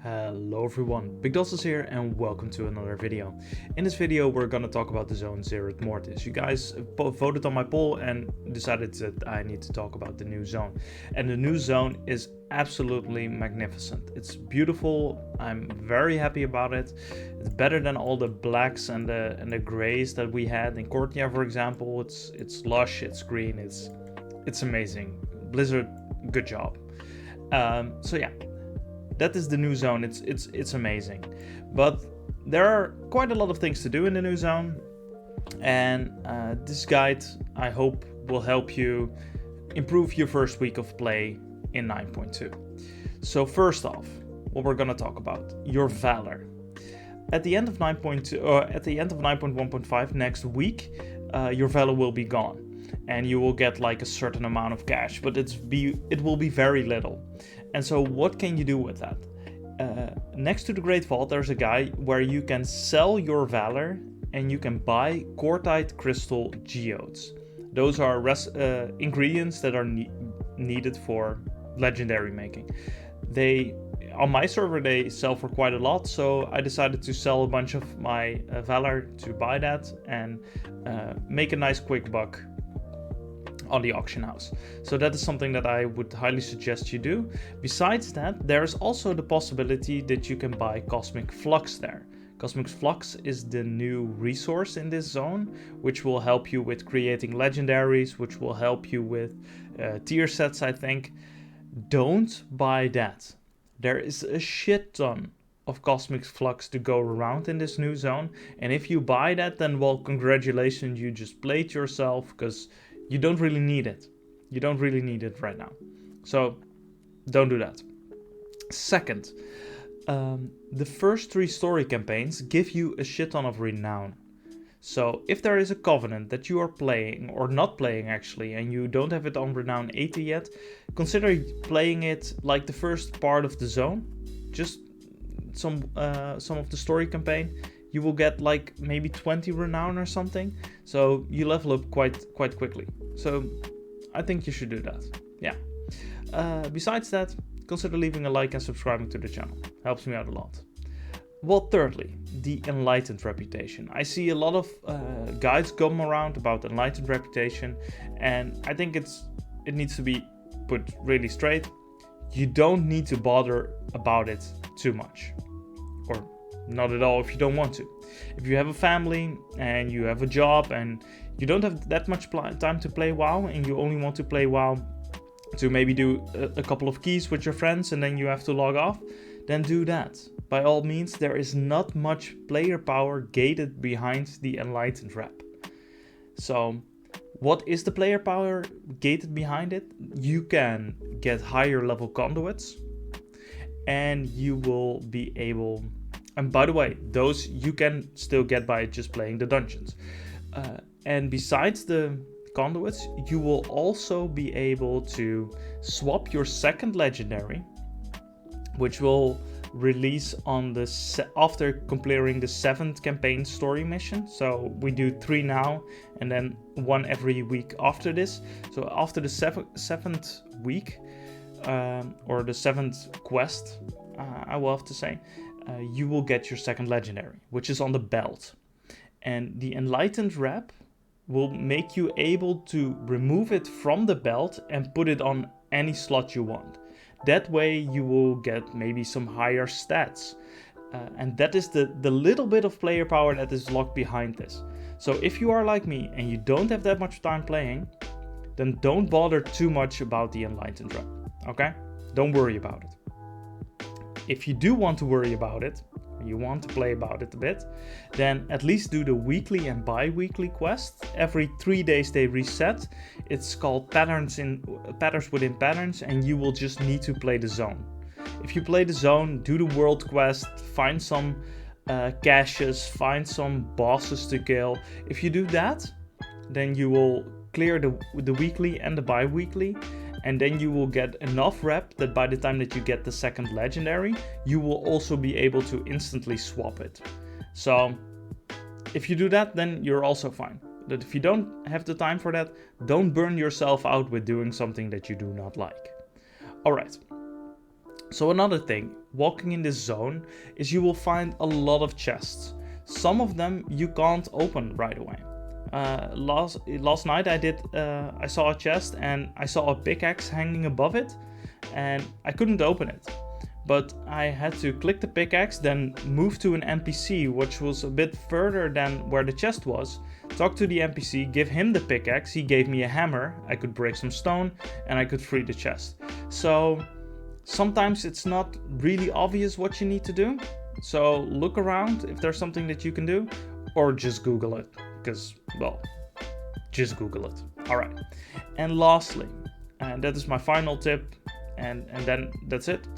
Hello everyone, BigDosses here and welcome to another video. In this video we're gonna talk about the zone Zereth Mortis. You guys voted on my poll and decided that I need to talk about the new zone. And the new zone is absolutely magnificent. It's beautiful, I'm very happy about it. It's better than all the blacks and the grays that we had in Courtnia, for example. It's lush, it's green, it's amazing. Blizzard, good job. So yeah. That is the new zone. It's amazing, but there are quite a lot of things to do in the new zone, and this guide I hope will help you improve your first week of play in 9.2. So first off, what we're gonna talk about, your Valor. At the end of 9.2 or at the end of 9.1.5 next week, your Valor will be gone. And you will get like a certain amount of cash, but it will be very little. And so what can you do with that? Next to the Great Vault, there's a guy where you can sell your Valor and you can buy Quartite Crystal Geodes. Those are ingredients that are needed for legendary making. On my server, they sell for quite a lot, so I decided to sell a bunch of my Valor to buy that and make a nice quick buck on the auction house. So that is something that I would highly suggest you do. Besides that, there is also the possibility that you can buy Cosmic Flux there. Cosmic Flux is the new resource in this zone, which will help you with creating legendaries, which will help you with tier sets, I think. Don't buy that. There is a shit ton of Cosmic Flux to go around in this new zone, and if you buy that, then well, congratulations, you just played yourself, because you don't really need it. You don't really need it right now. So don't do that. Second, the first 3 story campaigns give you a shit ton of renown. So if there is a covenant that you are playing, or not playing actually, and you don't have it on renown 80 yet, consider playing it like the first part of the zone. Just some of the story campaign. You will get like maybe 20 renown or something. So you level up quite quickly. So I think you should do that. Yeah. Besides that, consider leaving a like and subscribing to the channel. Helps me out a lot. Well, thirdly, the Enlightened Reputation. I see a lot of guides come around about Enlightened Reputation, and I think it needs to be put really straight. You don't need to bother about it too much. Or not at all if you don't want to. If you have a family and you have a job and you don't have that much time to play WoW, and you only want to play WoW to maybe do a couple of keys with your friends and then you have to log off, then do that. By all means, there is not much player power gated behind the Enlightened Rep. So what is the player power gated behind it? You can get higher level conduits, and you will be able... And by the way, those you can still get by just playing the dungeons. And besides the conduits, you will also be able to swap your second legendary, which will release on after completing the 7th campaign story mission. So we do 3 now, and then 1 every week after this. So after the 7th week, or the 7th quest, I will have to say, you will get your second legendary, which is on the belt. And the Enlightened Rep will make you able to remove it from the belt and put it on any slot you want. That way you will get maybe some higher stats. And that is the little bit of player power that is locked behind this. So if you are like me and you don't have that much time playing, then don't bother too much about the Enlightened Rep. Okay? Don't worry about it. If you do want to worry about it, you want to play about it a bit, then at least do the weekly and bi-weekly quest. Every 3 days they reset. It's called Patterns Within Patterns, and you will just need to play the zone. If you play the zone, do the world quest, find some caches, find some bosses to kill. If you do that, then you will clear the weekly and the bi-weekly, and then you will get enough rep that by the time that you get the second legendary, you will also be able to instantly swap it. So if you do that, then you're also fine. But if you don't have the time for that, don't burn yourself out with doing something that you do not like. Alright, So another thing, walking in this zone, is you will find a lot of chests. Some of them you can't open right away. Last night I saw a chest and I saw a pickaxe hanging above it, and I couldn't open it. But I had to click the pickaxe, then move to an NPC, which was a bit further than where the chest was, talk to the NPC, give him the pickaxe, he gave me a hammer, I could break some stone, and I could free the chest. So sometimes it's not really obvious what you need to do. So look around if there's something that you can do, or just Google it, because, well, just Google it. All right. And lastly, and that is my final tip, and then that's it.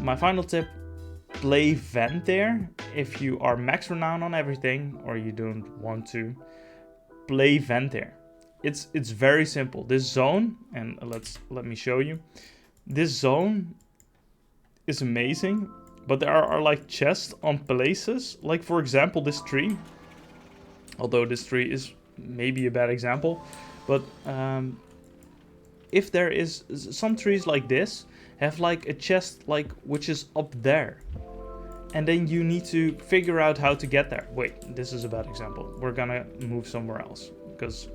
My final tip, play Vent there. If you are max renown on everything, or you don't want to, play Vent there. It's very simple. This zone, and let me show you. This zone is amazing, but there are like chests on places, like for example this tree. Although this tree is maybe a bad example, but if there is some trees like this have like a chest like which is up there, and then you need to figure out how to get there. Wait, this is a bad example. We're gonna move somewhere else, because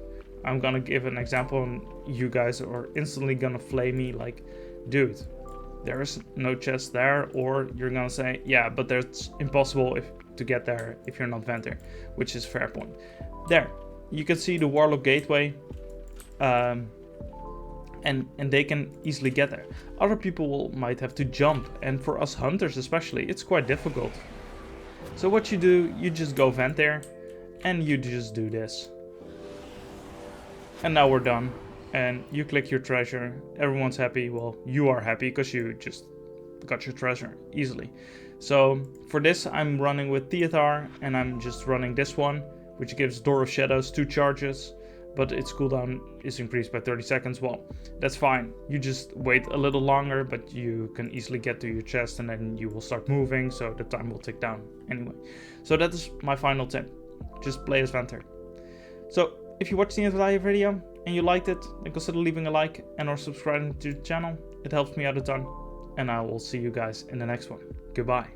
I'm gonna give an example and you guys are instantly gonna flame me like, dude, there's no chest there, or you're gonna say, yeah, but that's impossible to get there if you're not Venter, which is fair point. There, you can see the Warlock Gateway, and they can easily get there. Other people might have to jump, and for us hunters especially, it's quite difficult. So what you do, you just go Vent there, and you just do this. And now we're done. And you click your treasure, everyone's happy. Well, you are happy because you just got your treasure easily. So for this, I'm running with Theatar, and I'm just running this one, which gives Door of Shadows 2 charges, but its cooldown is increased by 30 seconds. Well, that's fine. You just wait a little longer, but you can easily get to your chest, and then you will start moving, so the time will tick down anyway. So that is my final tip. Just play as Venter. So if you watched the entire video and you liked it, then consider leaving a like and or subscribing to the channel. It helps me out a ton, and I will see you guys in the next one. Goodbye.